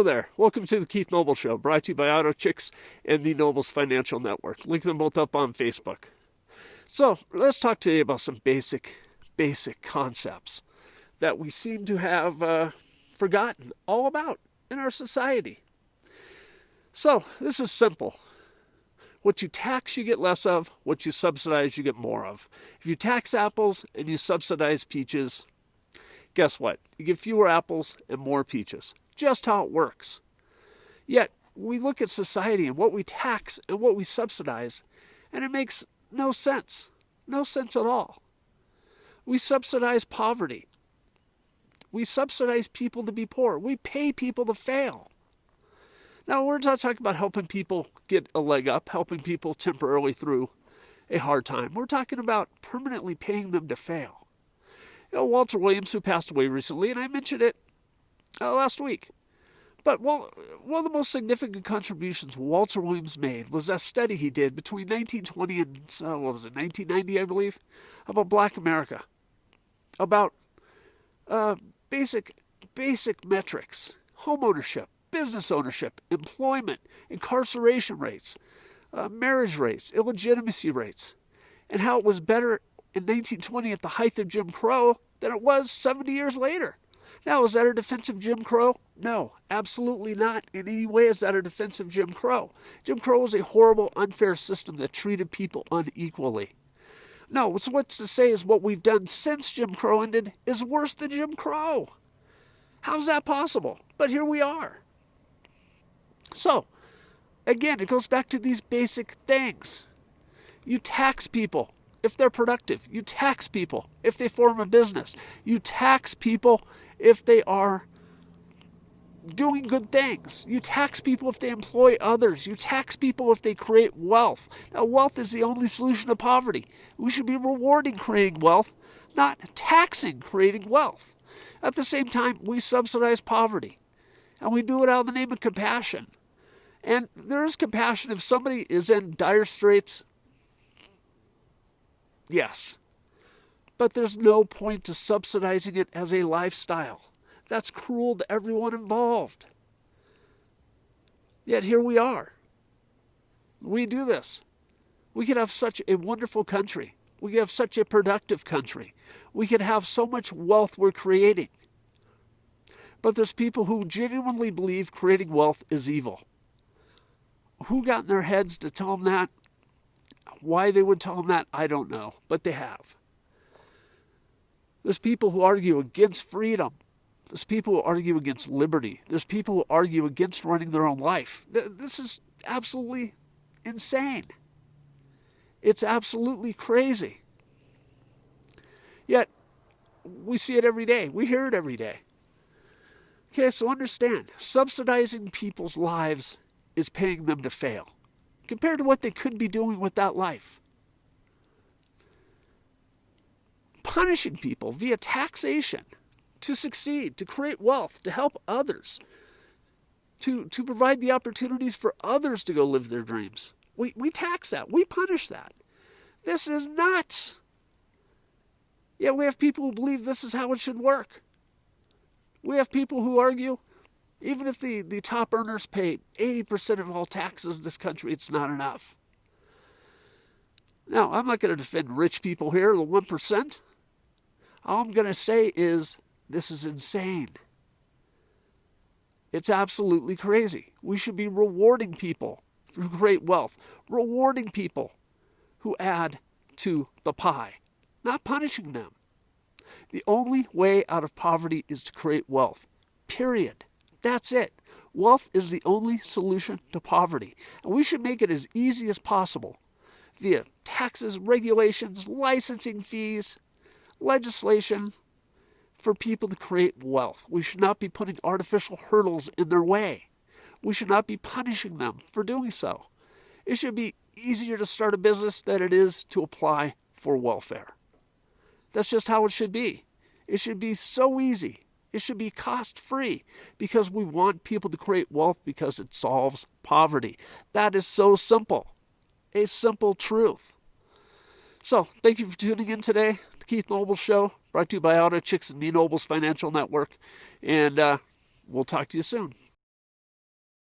there. Welcome to the Keith Noble Show, brought to you by Auto Chicks and the Nobles Financial Network. Link them both up on Facebook. So, let's talk today about some basic concepts that we seem to have forgotten all about in our society. So, this is simple. What you tax, you get less of. What you subsidize, you get more of. If you tax apples and you subsidize peaches, guess what? You get fewer apples and more peaches. Just how it works. Yet, we look at society and what we tax and what we subsidize, and it makes no sense. No sense at all. We subsidize poverty. We subsidize people to be poor. We pay people to fail. Now, we're not talking about helping people get a leg up, helping people temporarily through a hard time. We're talking about permanently paying them to fail. Walter Williams, who passed away recently, and I mentioned it last week. But one of the most significant contributions Walter Williams made was that study he did between 1920 and 1990, I believe, about Black America, about basic metrics: home ownership, business ownership, employment, incarceration rates, marriage rates, illegitimacy rates, and how it was better in 1920 at the height of Jim Crow than it was 70 years later. Now, is that a defense of Jim Crow? No, absolutely not. In any way is that a defense of Jim Crow. Jim Crow was a horrible, unfair system that treated people unequally. No, what's to say is what we've done since Jim Crow ended is worse than Jim Crow. How's that possible? But here we are. So, again, it goes back to these basic things. You tax people if they're productive. You tax people if they form a business. You tax people if they are doing good things. You tax people if they employ others. You tax people if they create wealth. Now, wealth is the only solution to poverty. We should be rewarding creating wealth, not taxing creating wealth. At the same time, we subsidize poverty, and we do it out of the name of compassion. And there is compassion if somebody is in dire straits. Yes. But there's no point to subsidizing it as a lifestyle. That's cruel to everyone involved. Yet here we are. We do this. We could have such a wonderful country. We could have such a productive country. We could have so much wealth we're creating. But there's people who genuinely believe creating wealth is evil. Who got in their heads to tell them that? Why they would tell them that, I don't know. But they have. There's people who argue against freedom. There's people who argue against liberty. There's people who argue against running their own life. This is absolutely insane. It's absolutely crazy. Yet, we see it every day. We hear it every day. Okay, so understand, subsidizing people's lives is paying them to fail, compared to what they could be doing with that life. Punishing people via taxation to succeed, to create wealth, to help others, to provide the opportunities for others to go live their dreams. We tax that. We punish that. This is nuts. Yet we have people who believe this is how it should work. We have people who argue even if the top earners pay 80% of all taxes in this country, it's not enough. Now, I'm not going to defend rich people here, the 1%. All I'm going to say is this is insane. It's absolutely crazy. We should be rewarding people who create wealth, rewarding people who add to the pie, not punishing them. The only way out of poverty is to create wealth, period. That's it. Wealth is the only solution to poverty. And we should make it as easy as possible via taxes, regulations, licensing fees, legislation for people to create wealth. We should not be putting artificial hurdles in their way. We should not be punishing them for doing so. It should be easier to start a business than it is to apply for welfare. That's just how it should be. It should be so easy. It should be cost-free because we want people to create wealth because it solves poverty. That is so simple. A simple truth. So, thank you for tuning in today. The Keith Noble Show, brought to you by Auto Chicks and the Nobles Financial Network. And we'll talk to you soon.